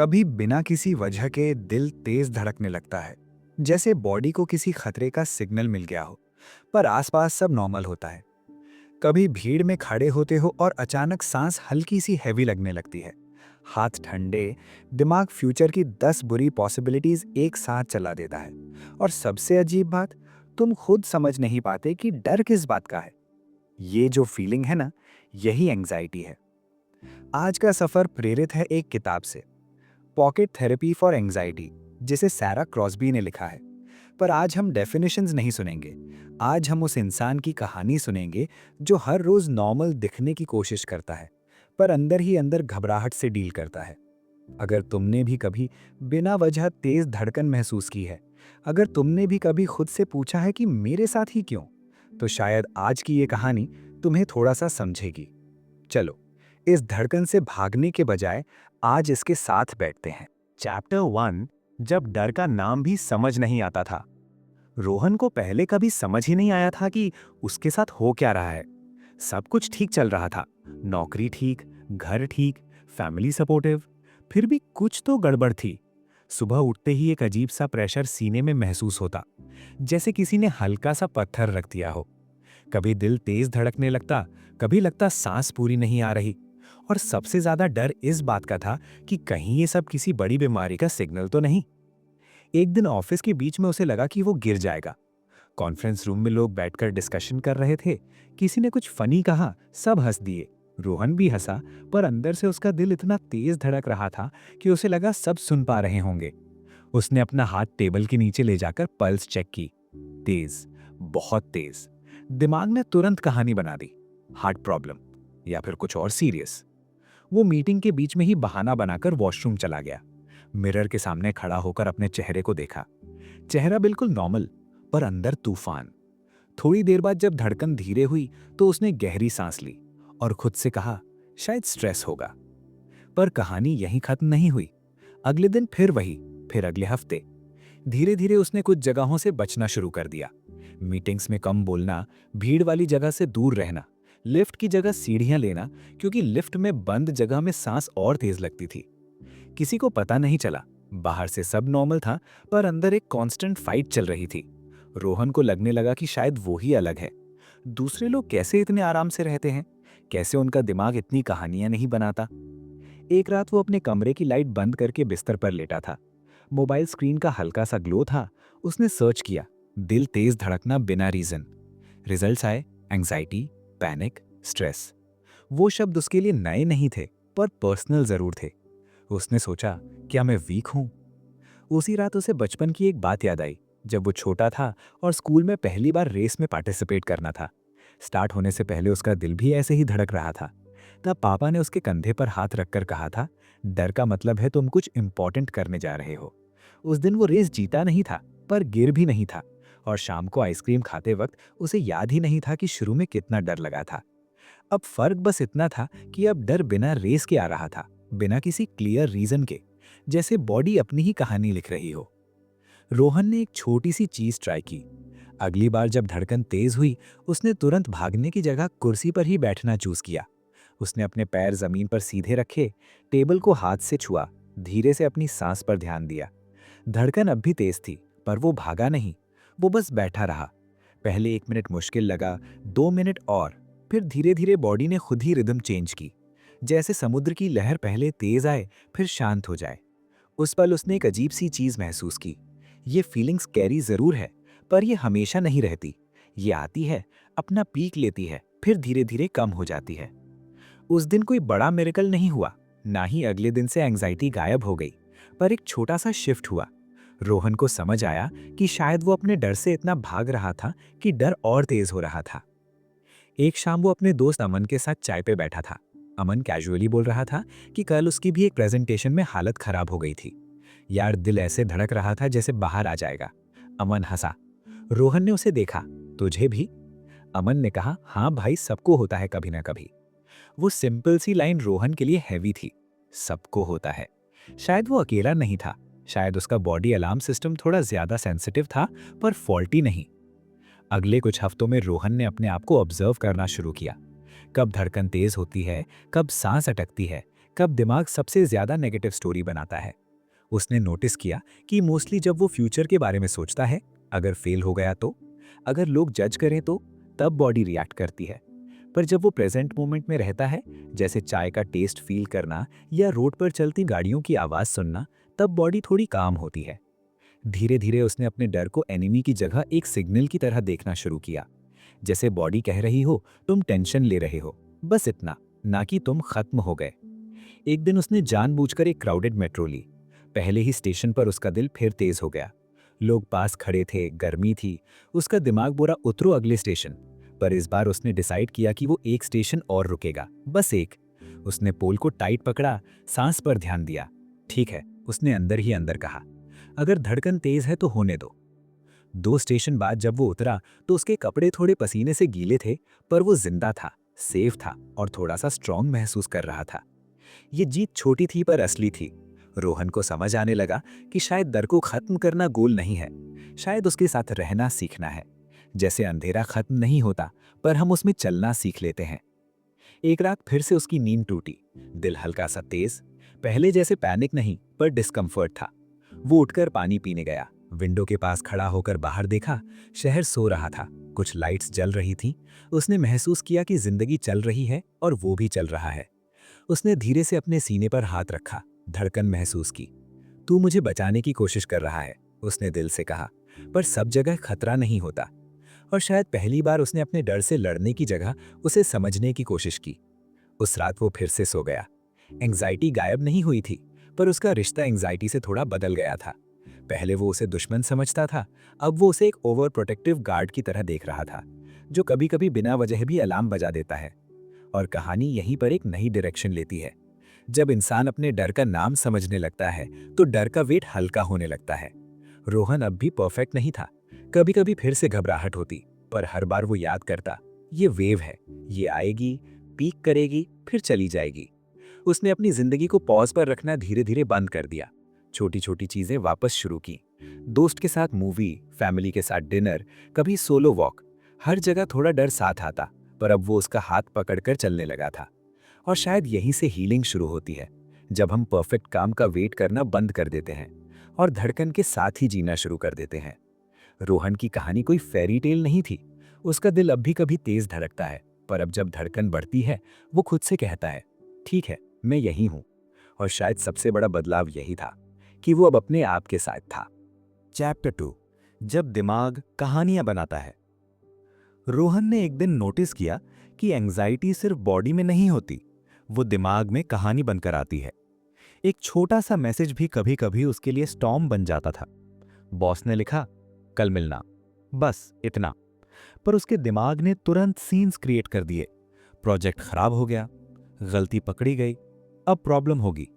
कभी बिना किसी वजह के दिल तेज धड़कने लगता है, जैसे बॉडी को किसी खतरे का सिग्नल मिल गया हो, पर आसपास सब नॉर्मल होता है। कभी भीड़ में खड़े होते हो और अचानक सांस हल्की सी हैवी लगने लगती है। हाथ ठंडे, दिमाग फ्यूचर की 10 बुरी पॉसिबिलिटीज एक साथ चला देता है। और सबसे अजीब बात, तुम खुद समझ नहीं पाते कि डर किस बात का है। ये जो फीलिंग है ना, यही एंग्जाइटी है। आज का सफर प्रेरित है एक किताब से, पॉकेट थेरेपी फॉर एंग्जाइटी, जिसे सैरा क्रॉसबी ने लिखा है। पर आज हम डेफिनेशंस नहीं सुनेंगे। आज हम उस इंसान की कहानी सुनेंगे जो हर रोज नॉर्मल दिखने की कोशिश करता है, पर अंदर ही अंदर घबराहट से डील करता है। अगर तुमने भी कभी बिना वजह तेज धड़कन महसूस की है, अगर तुमने भी कभी खुद से पूछा है कि मेरे साथ ही क्यों, तो शायद आज की ये कहानी तुम्हें थोड़ा सा समझेगी। चलो, इस धड़कन से भागने के बजाय आज इसके साथ बैठते हैं। चैप्टर 1। जब डर का नाम भी समझ नहीं आता था। रोहन को पहले कभी समझ ही नहीं आया था कि उसके साथ हो क्या रहा है। सब कुछ ठीक चल रहा था, नौकरी ठीक, घर ठीक, फैमिली सपोर्टिव। फिर भी कुछ तो गड़बड़ थी। सुबह उठते ही एक अजीब सा प्रेशर सीने में महसूस होता, जैसे किसी ने हल्का सा पत्थर रख दिया हो। कभी दिल तेज धड़कने लगता, कभी लगता सांस पूरी नहीं आ रही। और सबसे ज्यादा डर इस बात का था कि कहीं ये सब किसी बड़ी बीमारी का सिग्नल तो नहीं। एक दिन ऑफिस के बीच में उसे लगा कि वो गिर जाएगा। कॉन्फ्रेंस रूम में लोग बैठकर डिस्कशन कर रहे थे। किसी ने कुछ फनी कहा, सब हंस दिए। रोहन भी हंसा, पर अंदर से उसका दिल इतना तेज धड़क रहा था कि उसे लगा सब सुन पा रहे होंगे। उसने अपना हाथ टेबल के नीचे ले जाकर पल्स चेक की। तेज, बहुत तेज। दिमाग ने तुरंत कहानी बना दी, हार्ट प्रॉब्लम या फिर कुछ और सीरियस। वो मीटिंग के बीच में ही बहाना बनाकर वॉशरूम चला गया। मिरर के सामने खड़ा होकर अपने चेहरे को देखा। चेहरा बिल्कुल नॉर्मल, पर अंदर तूफान। थोड़ी देर बाद जब धड़कन धीरे हुई तो उसने गहरी सांस ली और खुद से कहा, शायद स्ट्रेस होगा। पर कहानी यहीं खत्म नहीं हुई। अगले दिन फिर वही, फिर अगले हफ्ते। धीरे धीरे उसने कुछ जगहों से बचना शुरू कर दिया। मीटिंग्स में कम बोलना, भीड़ वाली जगह से दूर रहना, लिफ्ट की जगह सीढ़ियां लेना, क्योंकि लिफ्ट में बंद जगह में सांस और तेज लगती थी। किसी को पता नहीं चला, बाहर से सब नॉर्मल था, पर अंदर एक कांस्टेंट फाइट चल रही थी। रोहन को लगने लगा कि शायद वो ही अलग है। दूसरे लोग कैसे इतने आराम से रहते हैं, कैसे उनका दिमाग इतनी कहानियां नहीं बनाता। एक रात वो अपने कमरे की लाइट बंद करके बिस्तर पर लेटा था। मोबाइल स्क्रीन का हल्का सा ग्लो था। उसने सर्च किया, दिल तेज धड़कना बिना रीजन। रिजल्ट्स आए, एंजाइटी, पैनिक, स्ट्रेस। वो शब्द उसके लिए नए नहीं थे, पर पर्सनल जरूर थे। उसने सोचा, क्या मैं वीक हूं? उसी रात उसे बचपन की एक बात याद आई, जब वो छोटा था और स्कूल में पहली बार रेस में पार्टिसिपेट करना था। स्टार्ट होने से पहले उसका दिल भी ऐसे ही धड़क रहा था। तब पापा ने उसके कंधे पर हाथ रखकर कहा था, डर का मतलब है तुम कुछ इंपॉर्टेंट करने जा रहे हो। उस दिन वो रेस जीता नहीं था, पर गिर भी नहीं था। और शाम को आइसक्रीम खाते वक्त उसे याद ही नहीं था कि शुरू में कितना डर लगा था। अब फर्क बस इतना था कि अब डर बिना रेस के आ रहा था, बिना किसी क्लियर रीजन के, जैसे बॉडी अपनी ही कहानी लिख रही हो। रोहन ने एक छोटी सी चीज ट्राई की। अगली बार जब धड़कन तेज हुई, उसने तुरंत भागने की जगह कुर्सी पर ही बैठना चूज किया। उसने अपने पैर जमीन पर सीधे रखे, टेबल को हाथ से छुआ, धीरे से अपनी सांस पर ध्यान दिया। धड़कन अब भी तेज थी, पर वो भागा नहीं, वो बस बैठा रहा। पहले 1 मिनट मुश्किल लगा, 2 मिनट और, फिर धीरे धीरे बॉडी ने खुद ही रिदम चेंज की। जैसे समुद्र की लहर पहले तेज आए, फिर शांत हो जाए। उस पल उसने एक अजीब सी चीज महसूस की। ये फीलिंग्स कैरी जरूर है, पर ये हमेशा नहीं रहती। ये आती है, अपना पीक लेती है, फिर धीरे धीरे कम हो जाती है। उस दिन कोई बड़ा मिरेकल नहीं हुआ, ना ही अगले दिन से एंग्जाइटी गायब हो गई, पर एक छोटा सा शिफ्ट हुआ। रोहन को समझ आया कि शायद वो अपने डर से इतना भाग रहा था कि डर और तेज हो रहा था। एक शाम वो अपने दोस्त अमन के साथ चाय पे बैठा था। अमन कैजुअली बोल रहा था कि कल उसकी भी एक प्रेजेंटेशन में हालत खराब हो गई थी। यार, दिल ऐसे धड़क रहा था जैसे बाहर आ जाएगा। अमन हंसा। रोहन ने उसे देखा, तुझे भी? अमन ने कहा, हाँ भाई, सबको होता है कभी ना कभी। वो सिंपल सी लाइन रोहन के लिए हैवी थी। सबको होता है। शायद वो अकेला नहीं था, शायद उसका बॉडी अलार्म सिस्टम थोड़ा ज्यादा सेंसिटिव था, पर फॉल्टी नहीं। अगले कुछ हफ्तों में रोहन ने अपने आप को ऑब्जर्व करना शुरू किया। कब धड़कन तेज होती है, कब सांस अटकती है, कब दिमाग सबसे ज्यादा नेगेटिव स्टोरी बनाता है। उसने नोटिस किया कि मोस्टली जब वो फ्यूचर के बारे में सोचता है, अगर फेल हो गया तो, अगर लोग जज करें तो, तब बॉडी रिएक्ट करती है। पर जब वो प्रेजेंट मोमेंट में रहता है, जैसे चाय का टेस्ट फील करना या रोड पर चलती गाड़ियों की आवाज़ सुनना, तब बॉडी थोड़ी काम होती है। धीरे धीरे उसने अपने डर को एनिमी की जगह एक सिग्नल की तरह देखना शुरू किया। जैसे बॉडी कह रही हो तुम टेंशन ले रहे हो, बस इतना, ना कि तुम खत्म हो गए। एक दिन उसने जानबूझकर एक क्राउडेड मेट्रो ली। पहले ही स्टेशन पर उसका दिल फिर तेज हो गया। लोग पास खड़े थे, गर्मी थी। उसका दिमाग बोला उतरो अगले स्टेशन। पर इस बार उसने डिसाइड किया कि वो एक स्टेशन और रुकेगा, बस एक। उसने पोल को टाइट पकड़ा, सांस पर ध्यान दिया। ठीक है, उसने अंदर ही अंदर कहा, अगर धड़कन तेज है तो होने दो। 2 स्टेशन बाद जब वो उतरा तो उसके कपड़े थोड़े पसीने से गीले थे, पर वो जिंदा था, सेफ था और थोड़ा सा स्ट्रांग महसूस कर रहा था। ये जीत छोटी थी पर असली थी। रोहन को समझ आने लगा कि शायद डर को खत्म करना गोल नहीं है, शायद उसके साथ रहना सीखना है। जैसे अंधेरा खत्म नहीं होता, पर हम उसमें चलना सीख लेते हैं। एक रात फिर से उसकी नींद टूटी, दिल हल्का सा तेज। पहले जैसे पैनिक नहीं, पर डिस्कम्फर्ट था। वो उठकर पानी पीने गया। विंडो के पास खड़ा होकर बाहर देखा, शहर सो रहा था, कुछ लाइट्स जल रही थीं। उसने महसूस किया कि जिंदगी चल रही है और वो भी चल रहा है। उसने धीरे से अपने सीने पर हाथ रखा, धड़कन महसूस की। तू मुझे बचाने की कोशिश कर रहा है, उसने दिल से कहा, पर सब जगह खतरा नहीं होता। और शायद पहली बार उसने अपने डर से लड़ने की जगह उसे समझने की कोशिश की। उस रात वो फिर से सो गया। एंग्जाइटी गायब नहीं हुई थी, पर उसका रिश्ता एंग्जाइटी से थोड़ा बदल गया था। पहले वो उसे दुश्मन समझता था, अब वो उसे एक ओवर प्रोटेक्टिव गार्ड की तरह देख रहा था, जो कभी कभी बिना वजह भी अलार्म बजा देता है। और कहानी यहीं पर एक नई डायरेक्शन लेती है। जब इंसान अपने डर का नाम समझने लगता है, तो डर का वेट हल्का होने लगता है। रोहन अब भी परफेक्ट नहीं था, कभी कभी फिर से घबराहट होती, पर हर बार वो याद करता, ये वेव है, ये आएगी, पीक करेगी, फिर चली जाएगी। उसने अपनी जिंदगी को पॉज पर रखना धीरे धीरे बंद कर दिया। छोटी छोटी चीजें वापस शुरू की। दोस्त के साथ मूवी, फैमिली के साथ डिनर, कभी सोलो वॉक। हर जगह थोड़ा डर साथ आता, पर अब वो उसका हाथ पकड़कर चलने लगा था। और शायद यहीं से हीलिंग शुरू होती है, जब हम परफेक्ट काम का वेट करना बंद कर देते हैं और धड़कन के साथ ही जीना शुरू कर देते हैं। रोहन की कहानी कोई फेरी टेल नहीं थी। उसका दिल अब भी कभी तेज धड़कता है, पर अब जब धड़कन बढ़ती है, वो खुद से कहता है, ठीक है, मैं यही हूं। और शायद सबसे बड़ा बदलाव यही था कि वो अब अपने आप के साथ था। चैप्टर 2, जब दिमाग कहानियां बनाता है। रोहन ने एक दिन नोटिस किया कि एंग्जाइटी सिर्फ बॉडी में नहीं होती, वो दिमाग में कहानी बनकर आती है। एक छोटा सा मैसेज भी कभी कभी उसके लिए स्टॉर्म बन जाता था। बॉस ने लिखा, कल मिलना, बस इतना। पर उसके दिमाग ने तुरंत सीन्स क्रिएट कर दिए। प्रोजेक्ट खराब हो गया, गलती पकड़ी गई, अब प्रॉब्लम होगी।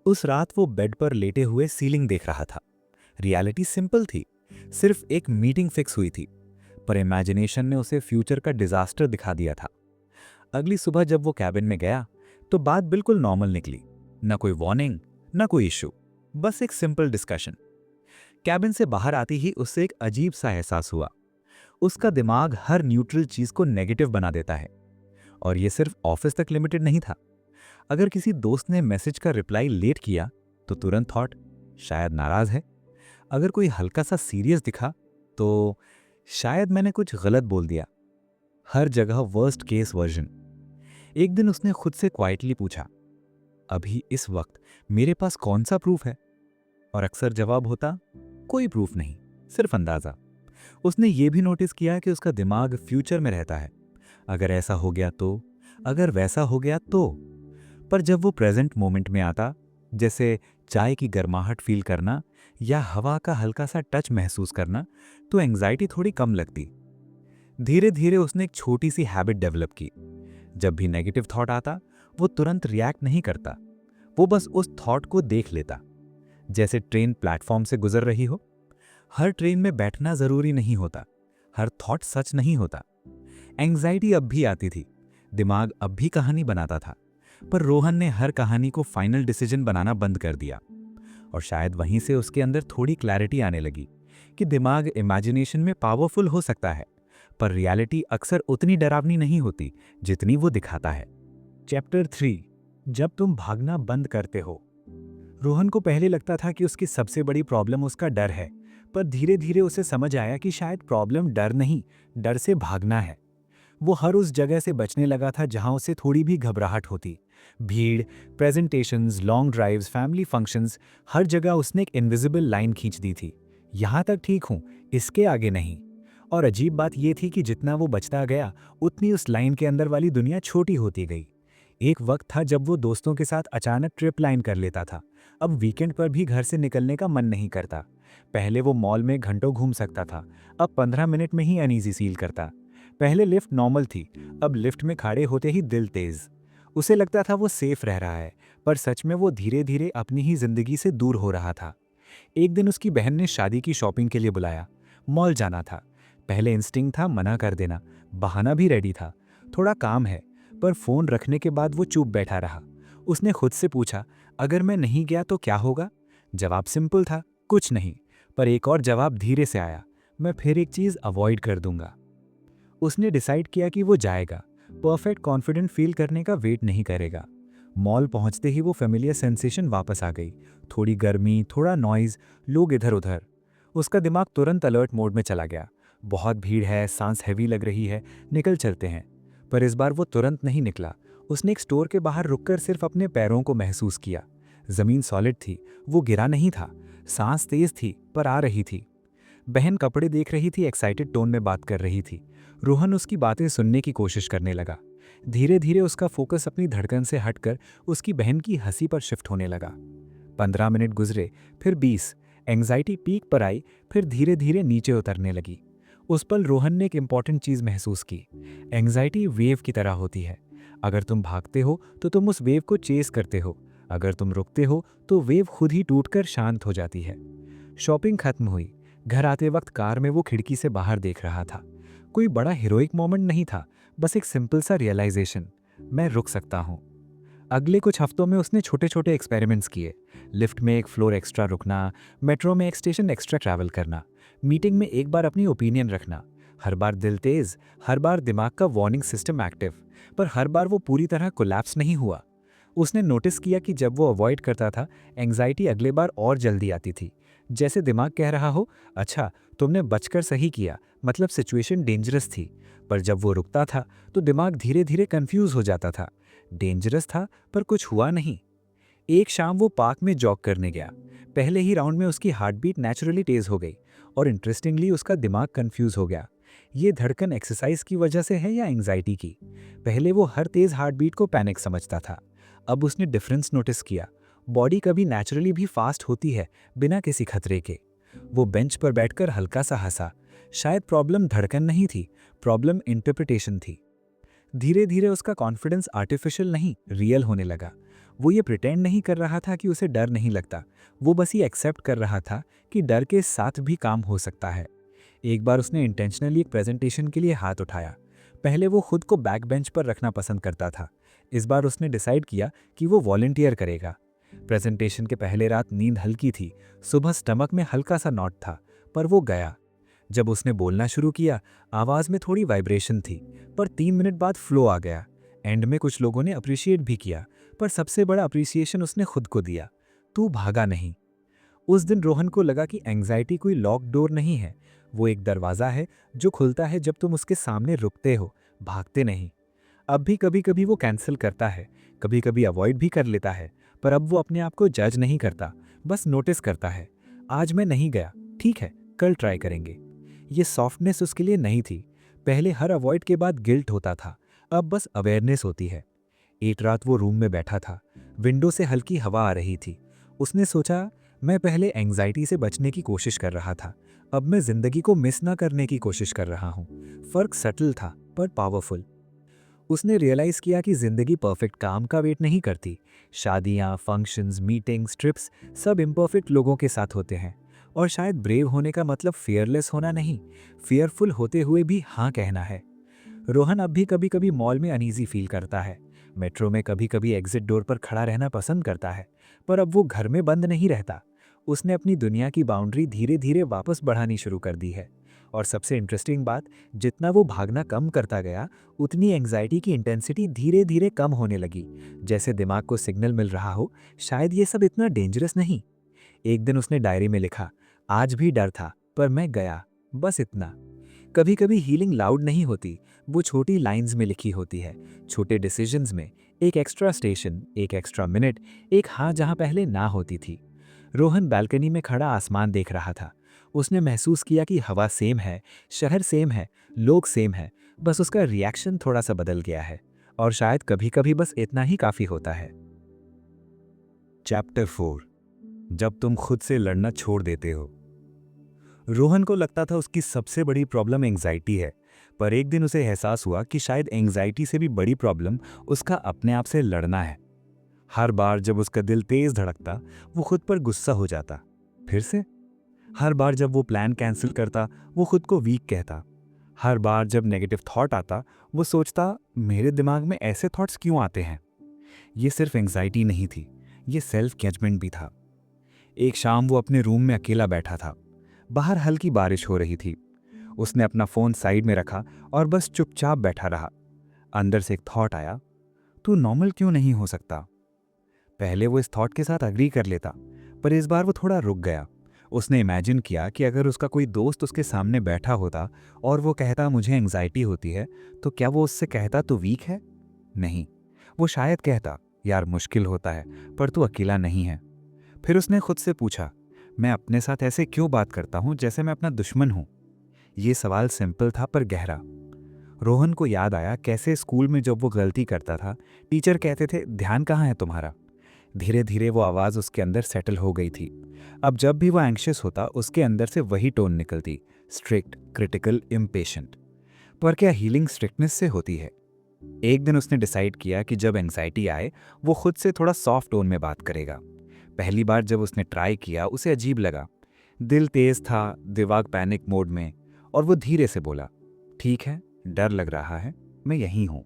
उस रात वो बेड पर लेटे हुए सीलिंग देख रहा था। रियलिटी सिंपल थी, सिर्फ एक मीटिंग फिक्स हुई थी, पर इमेजिनेशन ने उसे फ्यूचर का डिजास्टर दिखा दिया था। अगली सुबह जब वो कैबिन में गया, तो बात बिल्कुल नॉर्मल निकली। न कोई वार्निंग, न कोई इश्यू, बस एक सिंपल डिस्कशन। कैबिन से बाहर आते ही उससे एक अजीब सा एहसास हुआ। उसका दिमाग हर न्यूट्रल चीज को नेगेटिव बना देता है। और ये सिर्फ ऑफिस तक लिमिटेड नहीं था। अगर किसी दोस्त ने मैसेज का रिप्लाई लेट किया, तो तुरंत थॉट, शायद नाराज है। अगर कोई हल्का सा सीरियस दिखा, तो शायद मैंने कुछ गलत बोल दिया। हर जगह वर्स्ट केस वर्जन। एक दिन उसने खुद से क्वाइटली पूछा, अभी इस वक्त मेरे पास कौन सा प्रूफ है? और अक्सर जवाब होता, कोई प्रूफ नहीं, सिर्फ अंदाजा। उसने ये भी नोटिस किया कि उसका दिमाग फ्यूचर में रहता है। अगर ऐसा हो गया तो, अगर वैसा हो गया तो। पर जब वो प्रेजेंट मोमेंट में आता, जैसे चाय की गर्माहट फील करना या हवा का हल्का सा टच महसूस करना, तो एंग्जाइटी थोड़ी कम लगती। धीरे धीरे उसने एक छोटी सी हैबिट डेवलप की। जब भी नेगेटिव थॉट आता, वो तुरंत रिएक्ट नहीं करता, वो बस उस थॉट को देख लेता। जैसे ट्रेन प्लेटफॉर्म से गुजर रही हो। हर ट्रेन में बैठना जरूरी नहीं होता, हर थॉट सच नहीं होता। एंग्जाइटी अब भी आती थी, दिमाग अब भी कहानी बनाता था, पर रोहन ने हर कहानी को फाइनल डिसीजन बनाना बंद कर दिया। और शायद वहीं से उसके अंदर थोड़ी क्लैरिटी आने लगी कि दिमाग इमेजिनेशन में पावरफुल हो सकता है, पर रियलिटी अक्सर उतनी डरावनी नहीं होती जितनी वो दिखाता है। चैप्टर 3, जब तुम भागना बंद करते हो। रोहन को पहले लगता था कि उसकी सबसे बड़ी प्रॉब्लम उसका डर है, पर धीरे धीरे उसे समझ आया कि शायद प्रॉब्लम डर नहीं, डर से भागना है। वो हर उस जगह से बचने लगा था जहां उसे थोड़ी भी घबराहट होती। भीड़, presentations, long drives, family functions, हर जगह उसने एक इनविजिबल लाइन खींच दी थी। यहाँ तक ठीक हूँ, इसके आगे नहीं। और अजीब बात यह थी कि जितना वो बचता गया, उतनी उस लाइन के अंदर वाली दुनिया छोटी होती गई। एक वक्त था जब वो दोस्तों के साथ अचानक ट्रिप लाइन कर लेता था। अब वीकेंड पर भी घर से निकलने का मन नहीं करता। पहले वो मॉल में घंटों घूम सकता था, अब 15 मिनट में ही अनईजी फील करता। पहले लिफ्ट नॉर्मल थी, अब लिफ्ट में खड़े होते ही दिल तेज। उसे लगता था वो सेफ रह रहा है, पर सच में वो धीरे धीरे अपनी ही जिंदगी से दूर हो रहा था। एक दिन उसकी बहन ने शादी की शॉपिंग के लिए बुलाया। मॉल जाना था। पहले इंस्टिंक्ट था मना कर देना, बहाना भी रेडी था, थोड़ा काम है। पर फोन रखने के बाद वो चुप बैठा रहा। उसने खुद से पूछा, अगर मैं नहीं गया तो क्या होगा? जवाब सिंपल था, कुछ नहीं। पर एक और जवाब धीरे से आया, मैं फिर एक चीज़ अवॉइड कर दूंगा। उसने डिसाइड किया कि वो जाएगा। परफेक्ट कॉन्फिडेंट फील करने का वेट नहीं करेगा। मॉल पहुंचते ही वो फेमिलियर सेंसेशन वापस आ गई। थोड़ी गर्मी, थोड़ा नॉइज, लोग इधर उधर। उसका दिमाग तुरंत अलर्ट मोड में चला गया। बहुत भीड़ है, सांस हैवी लग रही है, निकल चलते हैं। पर इस बार वो तुरंत नहीं निकला। उसने एक स्टोर के बाहर रुककर सिर्फ अपने पैरों को महसूस किया। जमीन सॉलिड थी, वो गिरा नहीं था। सांस तेज थी, पर आ रही थी। बहन कपड़े देख रही थी, एक्साइटेड टोन में बात कर रही थी। रोहन उसकी बातें सुनने की कोशिश करने लगा। धीरे धीरे उसका फोकस अपनी धड़कन से हटकर उसकी बहन की हंसी पर शिफ्ट होने लगा। 15 मिनट गुजरे, फिर 20। एंग्जाइटी पीक पर आई, फिर धीरे धीरे नीचे उतरने लगी। उस पल रोहन ने एक इंपॉर्टेंट चीज महसूस की। एंग्जाइटी वेव की तरह होती है। अगर तुम भागते हो तो तुम उस वेव को चेस करते हो, अगर तुम रुकते हो तो वेव खुद ही टूटकर शांत हो जाती है। शॉपिंग खत्म हुई। घर आते वक्त कार में वो खिड़की से बाहर देख रहा था। कोई बड़ा हीरोइक मोमेंट नहीं था, बस एक सिंपल सा रियलाइजेशन, मैं रुक सकता हूँ। अगले कुछ हफ्तों में उसने छोटे छोटे एक्सपेरिमेंट्स किए। लिफ्ट में एक फ्लोर एक्स्ट्रा रुकना, मेट्रो में एक स्टेशन एक्स्ट्रा ट्रैवल करना, मीटिंग में एक बार अपनी ओपिनियन रखना। हर बार दिल तेज, हर बार दिमाग का वार्निंग सिस्टम एक्टिव, पर हर बार वो पूरी तरह कोलैप्स नहीं हुआ। उसने नोटिस किया कि जब वो अवॉइड करता था, एंग्जाइटी अगले बार और जल्दी आती थी। जैसे दिमाग कह रहा हो, अच्छा तुमने बचकर सही किया, मतलब सिचुएशन डेंजरस थी। पर जब वो रुकता था तो दिमाग धीरे धीरे कंफ्यूज हो जाता था। डेंजरस था, पर कुछ हुआ नहीं। एक शाम वो पार्क में जॉग करने गया। पहले ही राउंड में उसकी हार्ट बीट नेचुरली तेज हो गई, और इंटरेस्टिंगली उसका दिमाग कंफ्यूज हो गया। ये धड़कन एक्सरसाइज की वजह से है या एंग्जाइटी की? पहले वो हर तेज हार्ट बीट को पैनिक समझता था। अब उसने डिफरेंस नोटिस किया। बॉडी कभी नेचुरली भी फास्ट होती है, बिना किसी खतरे के। वो बेंच पर बैठकर हल्का सा हंसा। शायद प्रॉब्लम धड़कन नहीं थी, प्रॉब्लम इंटरप्रिटेशन थी। धीरे धीरे उसका कॉन्फिडेंस आर्टिफिशियल नहीं, रियल होने लगा। वो ये प्रिटेंड नहीं कर रहा था कि उसे डर नहीं लगता, वो बस ये एक्सेप्ट कर रहा था कि डर के साथ भी काम हो सकता है। एक बार उसने इंटेंशनली एक प्रेजेंटेशन के लिए हाथ उठाया। पहले वो खुद को बैक बेंच पर रखना पसंद करता था। इस बार उसने डिसाइड किया कि वो वॉलंटियर करेगा। प्रेजेंटेशन के पहले रात नींद हल्की थी, सुबह स्टमक में हल्का सा नॉट था, पर वो गया। जब उसने बोलना शुरू किया, आवाज़ में थोड़ी वाइब्रेशन थी, पर 3 मिनट बाद फ्लो आ गया। एंड में कुछ लोगों ने अप्रिशिएट भी किया, पर सबसे बड़ा अप्रिसिएशन उसने खुद को दिया। तू भागा नहीं। उस दिन रोहन को लगा कि एंग्जाइटी कोई लॉक डोर नहीं है, वो एक दरवाज़ा है जो खुलता है जब तुम उसके सामने रुकते हो, भागते नहीं। अब भी कभी कभी वो कैंसिल करता है, कभी कभी अवॉइड भी कर लेता है, पर अब वो अपने आप को जज नहीं करता, बस नोटिस करता है। आज मैं नहीं गया, ठीक है, कल ट्राई करेंगे। ये सॉफ्टनेस उसके लिए नहीं थी। पहले हर अवॉइड के बाद गिल्ट होता था, अब बस अवेयरनेस होती है। एक रात वो रूम में बैठा था। विंडो से हल्की हवा आ रही थी। उसने सोचा, मैं पहले एंग्जाइटी से बचने की कोशिश कर रहा था, अब मैं जिंदगी को मिस ना करने की कोशिश कर रहा हूँ। फर्क सटल था, पर पावरफुल। उसने रियलाइज किया कि जिंदगी परफेक्ट काम का वेट नहीं करती। शादियाँ, फंक्शंस, मीटिंग्स, ट्रिप्स, सब इम्परफेक्ट लोगों के साथ होते हैं। और शायद ब्रेव होने का मतलब फियरलेस होना नहीं, फियरफुल होते हुए भी हाँ कहना है। रोहन अब भी कभी कभी मॉल में अनईजी फील करता है, मेट्रो में कभी कभी एग्जिट डोर पर खड़ा रहना पसंद करता है, पर अब वो घर में बंद नहीं रहता। उसने अपनी दुनिया की बाउंड्री धीरे धीरे वापस बढ़ानी शुरू कर दी है। और सबसे इंटरेस्टिंग बात, जितना वो भागना कम करता गया, उतनी एंग्जाइटी की इंटेंसिटी धीरे धीरे कम होने लगी, जैसे दिमाग को सिग्नल मिल रहा हो शायद ये सब इतना डेंजरस नहीं। एक दिन उसने डायरी में लिखा, आज भी डर था पर मैं गया, बस इतना। कभी कभी हीलिंग लाउड नहीं होती, वो छोटी लाइंस में लिखी होती है, छोटे डिसीजंस में, एक एक्स्ट्रा स्टेशन, एक एक्स्ट्रा मिनट, एक हाँ जहाँ पहले ना होती थी। रोहन बालकनी में खड़ा आसमान देख रहा था। उसने महसूस किया कि हवा सेम है, शहर सेम है, लोग सेम है, बस उसका रिएक्शन थोड़ा सा बदल गया है। और शायद कभी कभी बस इतना ही काफ़ी होता है। चैप्टर 4, जब तुम खुद से लड़ना छोड़ देते हो। रोहन को लगता था उसकी सबसे बड़ी प्रॉब्लम एंग्जाइटी है, पर एक दिन उसे एहसास हुआ कि शायद एंग्जाइटी से भी बड़ी प्रॉब्लम उसका अपने आप से लड़ना है। हर बार जब उसका दिल तेज धड़कता, वो खुद पर गुस्सा हो जाता। फिर से हर बार जब वो प्लान कैंसिल करता, वो खुद को वीक कहता। हर बार जब नेगेटिव थॉट आता, वो सोचता, मेरे दिमाग में ऐसे थॉट्स क्यों आते हैं। ये सिर्फ एंग्जाइटी नहीं थी, ये सेल्फ जजमेंट भी था। एक शाम वो अपने रूम में अकेला बैठा था। बाहर हल्की बारिश हो रही थी। उसने अपना फ़ोन साइड में रखा और बस चुपचाप बैठा रहा। अंदर से एक थॉट आया, तू नॉर्मल क्यों नहीं हो सकता। पहले वो इस थॉट के साथ अग्री कर लेता, पर इस बार वो थोड़ा रुक गया। उसने इमेजिन किया कि अगर उसका कोई दोस्त उसके सामने बैठा होता और वो कहता मुझे एंग्जाइटी होती है, तो क्या वो उससे कहता तू वीक है? नहीं, वो शायद कहता यार मुश्किल होता है, पर तू अकेला नहीं है। फिर उसने खुद से पूछा, मैं अपने साथ ऐसे क्यों बात करता हूँ जैसे मैं अपना दुश्मन हूँ। ये सवाल सिंपल था पर गहरा। रोहन को याद आया कैसे स्कूल में जब वो गलती करता था, टीचर कहते थे ध्यान कहाँ है तुम्हारा। धीरे धीरे वो आवाज़ उसके अंदर सेटल हो गई थी। अब जब भी वो एंग्शियस होता, उसके अंदर से वही टोन निकलती, स्ट्रिक्ट, क्रिटिकल, इम्पेशेंट। पर क्या हीलिंग स्ट्रिक्टनेस से होती है? एक दिन उसने डिसाइड किया कि जब एंग्जाइटी आए, वो खुद से थोड़ा सॉफ्ट टोन में बात करेगा। पहली बार जब उसने ट्राई किया, उसे अजीब लगा। दिल तेज था, दिमाग पैनिक मोड में, और वो धीरे से बोला, ठीक है, डर लग रहा है, मैं यहीं हूँ।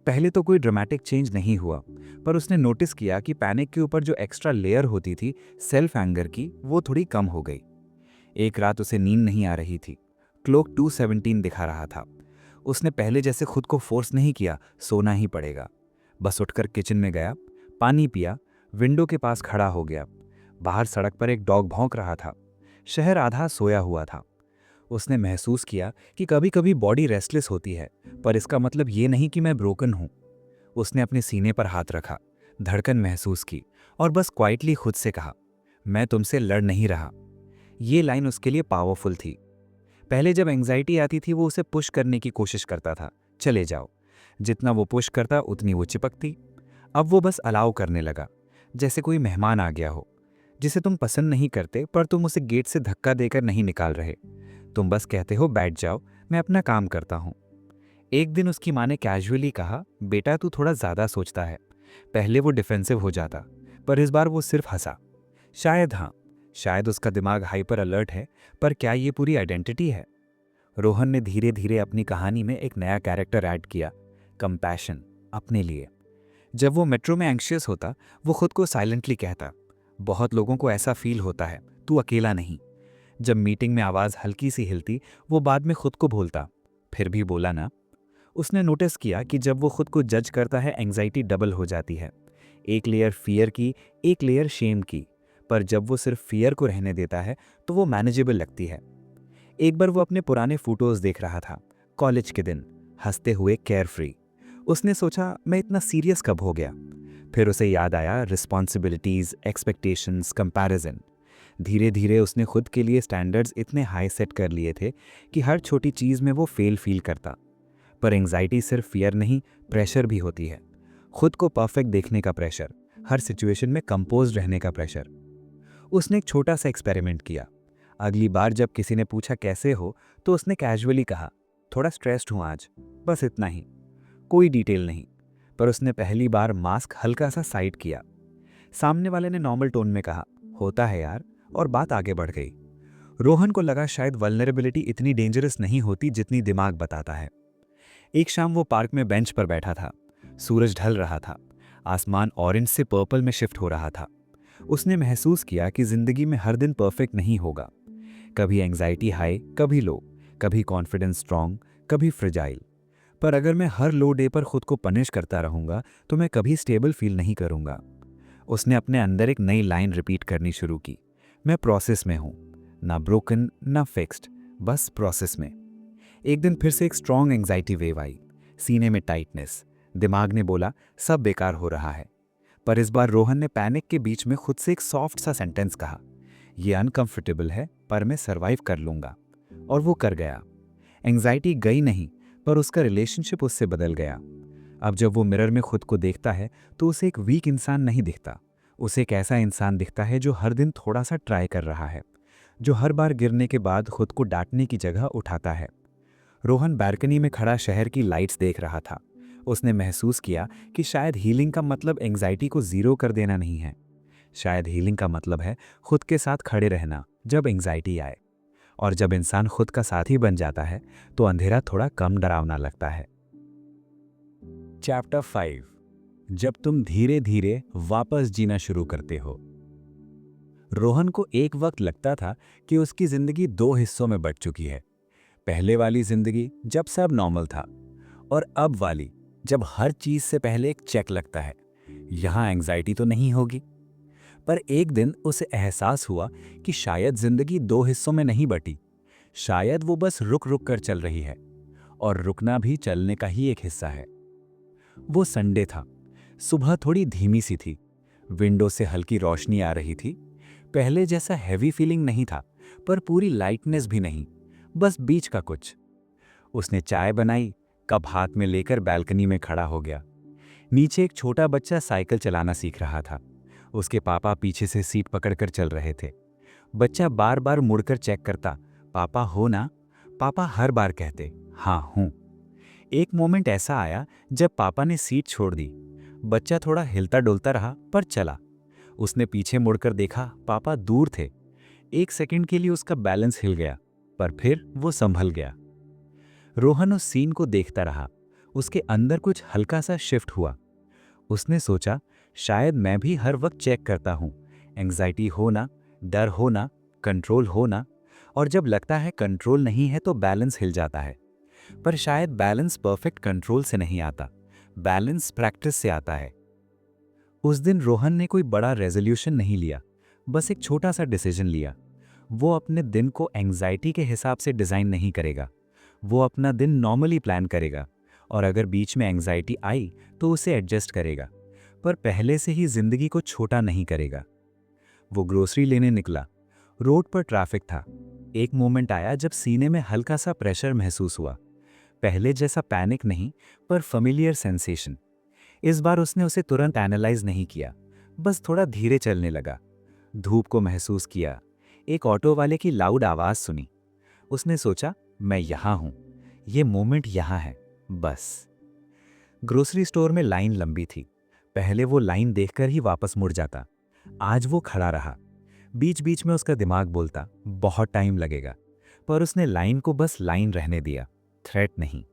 पहले तो कोई ड्रामेटिक चेंज नहीं हुआ, पर उसने नोटिस किया कि पैनिक के ऊपर जो एक्स्ट्रा लेयर होती थी सेल्फ एंगर की, वो थोड़ी कम हो गई। एक रात उसे नींद नहीं आ रही थी। क्लॉक 2:17 दिखा रहा था। उसने पहले जैसे खुद को फोर्स नहीं किया, सोना ही पड़ेगा। बस उठकर किचन में गया, पानी पिया, विंडो के पास खड़ा हो गया। बाहर सड़क पर एक डॉग भौंक रहा था। शहर आधा सोया हुआ था। उसने महसूस किया कि कभी कभी बॉडी रेस्टलेस होती है, पर इसका मतलब ये नहीं कि मैं ब्रोकन हूँ। उसने अपने सीने पर हाथ रखा, धड़कन महसूस की, और बस क्वाइटली खुद से कहा, मैं तुमसे लड़ नहीं रहा। ये लाइन उसके लिए पावरफुल थी। पहले जब एंग्जाइटी आती थी, वो उसे पुश करने की कोशिश करता था, चले जाओ। जितना वो पुश करता, उतनी वो चिपकती। अब वो बस अलाउ करने लगा, जैसे कोई मेहमान आ गया हो, जिसे तुम पसंद नहीं करते, पर तुम उसे गेट से धक्का देकर नहीं निकाल रहे। तुम बस कहते हो बैठ जाओ, मैं अपना काम करता हूँ। एक दिन उसकी माँ ने कैजुअली कहा, बेटा तू थोड़ा ज़्यादा सोचता है। पहले वो डिफेंसिव हो जाता, पर इस बार वो सिर्फ हंसा। शायद हाँ, शायद उसका दिमाग हाइपर अलर्ट है, पर क्या ये पूरी आइडेंटिटी है? रोहन ने धीरे धीरे अपनी कहानी में एक नया कैरेक्टर ऐड किया, कंपैशन, अपने लिए। जब वो मेट्रो में एंग्शियस होता, वो खुद को साइलेंटली कहता, बहुत लोगों को ऐसा फील होता है, तू अकेला नहीं। जब मीटिंग में आवाज़ हल्की सी हिलती, वो बाद में खुद को भूलता, फिर भी बोला ना। उसने नोटिस किया कि जब वो खुद को जज करता है, एंग्जाइटी डबल हो जाती है। एक लेयर फियर की, एक लेयर शेम की। पर जब वो सिर्फ फियर को रहने देता है, तो वो मैनेजेबल लगती है। एक बार वो अपने पुराने फोटोज़ देख रहा था, कॉलेज के दिन, हंसते हुए, केयर फ्री। उसने सोचा, मैं इतना सीरियस कब हो गया? फिर उसे याद आया रिस्पॉन्सिबिलिटीज़, एक्सपेक्टेशंस, कंपैरिजन। धीरे धीरे उसने खुद के लिए स्टैंडर्ड्स इतने हाई सेट कर लिए थे कि हर छोटी चीज़ में वो फेल फील करता। पर एंग्जाइटी सिर्फ फियर नहीं, प्रेशर भी होती है। खुद को परफेक्ट देखने का प्रेशर, हर सिचुएशन में कंपोज रहने का प्रेशर। उसने एक छोटा सा एक्सपेरिमेंट किया। अगली बार जब किसी ने पूछा कैसे हो, तो उसने कैजुअली कहा, थोड़ा स्ट्रेस्ड हूँ आज, बस इतना ही। कोई डिटेल नहीं। पर उसने पहली बार मास्क हल्का सा साइड किया। सामने वाले ने नॉर्मल टोन में कहा, होता है यार, और बात आगे बढ़ गई। रोहन को लगा शायद वल्नरेबिलिटी इतनी डेंजरस नहीं होती जितनी दिमाग बताता है। एक शाम वो पार्क में बेंच पर बैठा था। सूरज ढल रहा था। आसमान ऑरेंज से पर्पल में शिफ्ट हो रहा था। उसने महसूस किया कि जिंदगी में हर दिन परफेक्ट नहीं होगा। कभी एंग्जाइटी हाई, कभी लो, कभी कॉन्फिडेंस स्ट्रांग, कभी फ्रिजाइल। पर अगर मैं हर लो डे पर खुद को पनिश करता रहूंगा तो मैं कभी स्टेबल फील नहीं करूंगा। उसने अपने अंदर एक नई लाइन रिपीट करनी शुरू की, मैं प्रोसेस में हूँ, ना ब्रोकन ना फिक्स्ड, बस प्रोसेस में। एक दिन फिर से एक स्ट्रॉन्ग एंग्जाइटी वेव आई, सीने में टाइटनेस। दिमाग ने बोला सब बेकार हो रहा है। पर इस बार रोहन ने पैनिक के बीच में खुद से एक सॉफ्ट सा सेंटेंस कहा, ये अनकंफर्टेबल है पर मैं सरवाइव कर लूंगा। और वो कर गया। एंग्जाइटी गई नहीं, पर उसका रिलेशनशिप उससे बदल गया। अब जब वो मिरर में खुद को देखता है तो उसे एक वीक इंसान नहीं दिखता, उसे एक ऐसा इंसान दिखता है जो हर दिन थोड़ा सा ट्राई कर रहा है, जो हर बार गिरने के बाद खुद को डांटने की जगह उठाता है। रोहन बालकनी में खड़ा शहर की लाइट्स देख रहा था। उसने महसूस किया कि शायद हीलिंग का मतलब एंग्जाइटी को जीरो कर देना नहीं है। शायद हीलिंग का मतलब है खुद के साथ खड़े रहना जब एंग्जाइटी आए। और जब इंसान खुद का साथी बन जाता है तो अंधेरा थोड़ा कम डरावना लगता है। चैप्टर 5, जब तुम धीरे धीरे वापस जीना शुरू करते हो। रोहन को एक वक्त लगता था कि उसकी जिंदगी दो हिस्सों में बंट चुकी है। पहले वाली जिंदगी जब सब नॉर्मल था, और अब वाली जब हर चीज से पहले एक चेक लगता है, यहां एंग्जाइटी तो नहीं होगी। पर एक दिन उसे एहसास हुआ कि शायद जिंदगी दो हिस्सों में नहीं बटी, शायद वो बस रुक रुक कर चल रही है, और रुकना भी चलने का ही एक हिस्सा है। वो संडे था। सुबह थोड़ी धीमी सी थी, विंडो से हल्की रोशनी आ रही थी। पहले जैसा हैवी फीलिंग नहीं था, पर पूरी लाइटनेस भी नहीं, बस बीच का कुछ। उसने चाय बनाई, कप हाथ में लेकर बालकनी में खड़ा हो गया। नीचे एक छोटा बच्चा साइकिल चलाना सीख रहा था। उसके पापा पीछे से सीट पकड़कर चल रहे थे। बच्चा बार बार मुड़कर चेक करता, पापा हो ना? पापा हर बार कहते, हाँ हूं। एक मोमेंट ऐसा आया जब पापा ने सीट छोड़ दी। बच्चा थोड़ा हिलता डुलता रहा पर चला। उसने पीछे मुड़कर देखा, पापा दूर थे। एक सेकंड के लिए उसका बैलेंस हिल गया, पर फिर वो संभल गया। रोहन उस सीन को देखता रहा। उसके अंदर कुछ हल्का सा शिफ्ट हुआ। उसने सोचा, शायद मैं भी हर वक्त चेक करता हूं, एंग्जाइटी होना, डर होना, कंट्रोल होना, और जब लगता है कंट्रोल नहीं है तो बैलेंस हिल जाता है। पर शायद बैलेंस परफेक्ट कंट्रोल से नहीं आता, बैलेंस प्रैक्टिस से आता है। उस दिन रोहन ने कोई बड़ा रेजोल्यूशन नहीं लिया, बस एक छोटा सा डिसीजन लिया। वो अपने दिन को एंग्जाइटी के हिसाब से डिज़ाइन नहीं करेगा, वो अपना दिन नॉर्मली प्लान करेगा, और अगर बीच में एंग्जाइटी आई तो उसे एडजस्ट करेगा, पर पहले से ही जिंदगी को छोटा नहीं करेगा। वो ग्रोसरी लेने निकला। रोड पर ट्रैफिक था। एक मोमेंट आया जब सीने में हल्का सा प्रेशर महसूस हुआ। पहले जैसा पैनिक नहीं, पर familiar सेंसेशन। इस बार उसने उसे तुरंत एनालाइज नहीं किया, बस थोड़ा धीरे चलने लगा। धूप को महसूस किया, एक ऑटो वाले की लाउड आवाज सुनी। उसने सोचा, मैं यहां हूं, ये मोमेंट यहां है, बस। ग्रोसरी स्टोर में लाइन लंबी थी। पहले वो लाइन देखकर ही वापस मुड़ जाता। आज वो खड़ा रहा। बीच बीच में उसका दिमाग बोलता, बहुत टाइम लगेगा, पर उसने लाइन को बस लाइन रहने दिया, थ्रेट नहीं।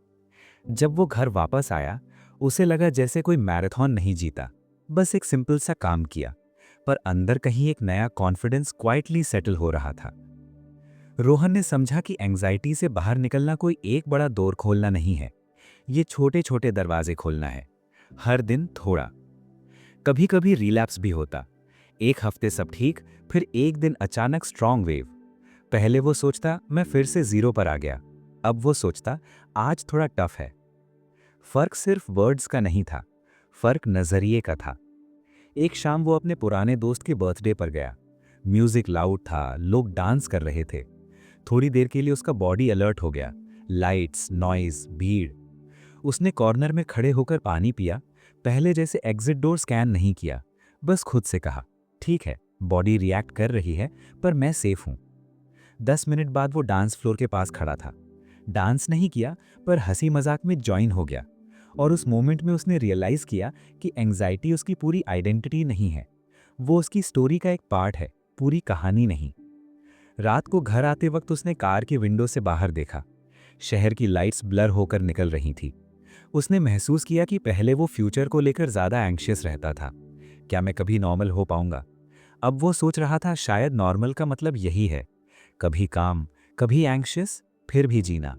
जब वो घर वापस आया, उसे लगा जैसे कोई मैराथन नहीं जीता, बस एक सिंपल सा काम किया, पर अंदर कहीं एक नया कॉन्फिडेंस क्वाइटली सेटल हो रहा था। रोहन ने समझा कि एंग्जाइटी से बाहर निकलना कोई एक बड़ा डोर खोलना नहीं है, ये छोटे छोटे दरवाजे खोलना है, हर दिन थोड़ा। कभी कभी रिलैप्स भी होता, एक हफ्ते सब ठीक, फिर एक दिन अचानक स्ट्रॉन्ग वेव। पहले वो सोचता, मैं फिर से जीरो पर आ गया, अब वो सोचता, आज थोड़ा टफ है। फर्क सिर्फ वर्ड्स का नहीं था, फर्क नजरिए का था। एक शाम वो अपने पुराने दोस्त के बर्थडे पर गया। म्यूजिक लाउड था, लोग डांस कर रहे थे। थोड़ी देर के लिए उसका बॉडी अलर्ट हो गया, लाइट्स, नॉइज, भीड़। उसने कॉर्नर में खड़े होकर पानी पिया, पहले जैसे एग्जिट डोर स्कैन नहीं किया, बस खुद से कहा, ठीक है, बॉडी रिएक्ट कर रही है, पर मैं सेफ हूं। 10 मिनट बाद वो डांस फ्लोर के पास खड़ा था। डांस नहीं किया, पर हंसी मजाक में ज्वाइन हो गया। और उस मोमेंट में उसने रियलाइज किया कि एंग्जाइटी उसकी पूरी आइडेंटिटी नहीं है, वो उसकी स्टोरी का एक पार्ट है, पूरी कहानी नहीं। रात को घर आते वक्त उसने कार की विंडो से बाहर देखा। शहर की लाइट्स ब्लर होकर निकल रही थी। उसने महसूस किया कि पहले वो फ्यूचर को लेकर ज़्यादा एंग्शियस रहता था, क्या मैं कभी नॉर्मल हो पाऊंगा। अब वो सोच रहा था, शायद नॉर्मल का मतलब यही है, कभी काम, कभी एंग्शियस, फिर भी जीना।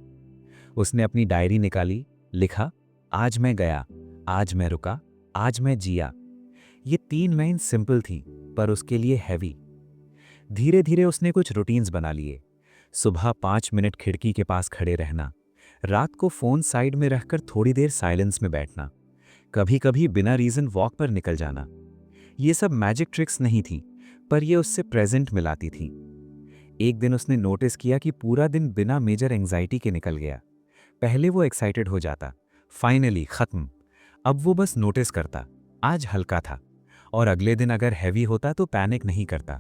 उसने अपनी डायरी निकाली, लिखा, आज मैं गया, आज मैं रुका, आज मैं जिया। ये 3 लाइन सिंपल थी, पर उसके लिए हैवी। धीरे धीरे उसने कुछ रूटीन्स बना लिए। सुबह 5 मिनट खिड़की के पास खड़े रहना, रात को फोन साइड में रखकर थोड़ी देर साइलेंस में बैठना, कभी कभी बिना रीजन वॉक पर निकल जाना। ये सब मैजिक ट्रिक्स नहीं थी, पर ये उससे प्रेजेंट मिलाती थी। एक दिन उसने नोटिस किया कि पूरा दिन बिना मेजर एंजाइटी के निकल गया। पहले वो एक्साइटेड हो जाता, फाइनली खत्म। अब वो बस नोटिस करता, आज हल्का था, और अगले दिन अगर हैवी होता तो पैनिक नहीं करता।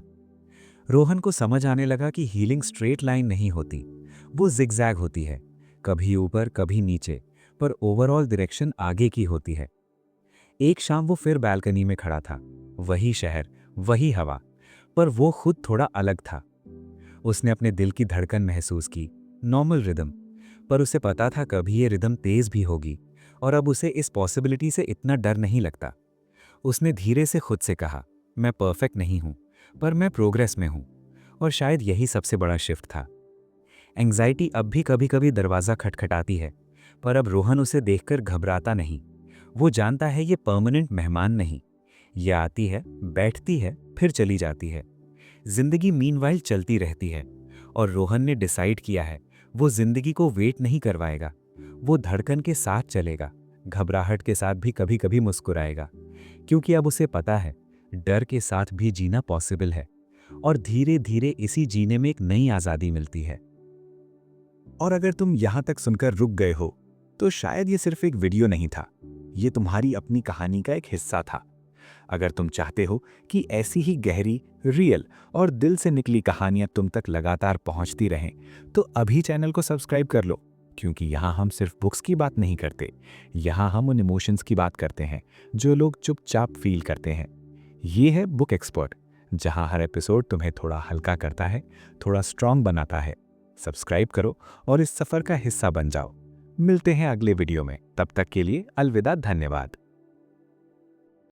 रोहन को समझ आने लगा कि हीलिंग स्ट्रेट लाइन नहीं होती, वो जिगजैग होती है, कभी ऊपर कभी नीचे, पर ओवरऑल डायरेक्शन आगे की होती है। एक शाम वो फिर बालकनी में खड़ा था, वही शहर, वही हवा, पर वो खुद थोड़ा अलग था। उसने अपने दिल की धड़कन महसूस की, नॉर्मल रिदम, पर उसे पता था कभी ये रिदम तेज भी होगी, और अब उसे इस पॉसिबिलिटी से इतना डर नहीं लगता। उसने धीरे से खुद से कहा, मैं परफेक्ट नहीं हूं, पर मैं प्रोग्रेस में हूं, और शायद यही सबसे बड़ा शिफ्ट था। एंग्जाइटी अब भी कभी कभी दरवाज़ा खटखटाती है, पर अब रोहन उसे देखकर घबराता नहीं। वो जानता है ये परमानेंट मेहमान नहीं, ये आती है, बैठती है, फिर चली जाती है। जिंदगी मीनवाइल चलती रहती है, और रोहन ने डिसाइड किया है वो जिंदगी को वेट नहीं करवाएगा। वो धड़कन के साथ चलेगा, घबराहट के साथ भी कभी कभी मुस्कुराएगा, क्योंकि अब उसे पता है डर के साथ भी जीना पॉसिबल है, और धीरे धीरे इसी जीने में एक नई आज़ादी मिलती है। और अगर तुम यहां तक सुनकर रुक गए हो, तो शायद ये सिर्फ एक वीडियो नहीं था, ये तुम्हारी अपनी कहानी का एक हिस्सा था। अगर तुम चाहते हो कि ऐसी ही गहरी, रियल और दिल से निकली कहानियां तुम तक लगातार पहुंचती रहें, तो अभी चैनल को सब्सक्राइब कर लो, क्योंकि यहाँ हम सिर्फ बुक्स की बात नहीं करते, यहाँ हम उन इमोशंस की बात करते हैं जो लोग चुपचाप फील करते हैं। ये है बुक एक्सपर्ट, जहाँ हर एपिसोड तुम्हें थोड़ा हल्का करता है, थोड़ा स्ट्रांग बनाता है। सब्सक्राइब करो और इस सफ़र का हिस्सा बन जाओ। मिलते हैं अगले वीडियो में, तब तक के लिए अलविदा, धन्यवाद।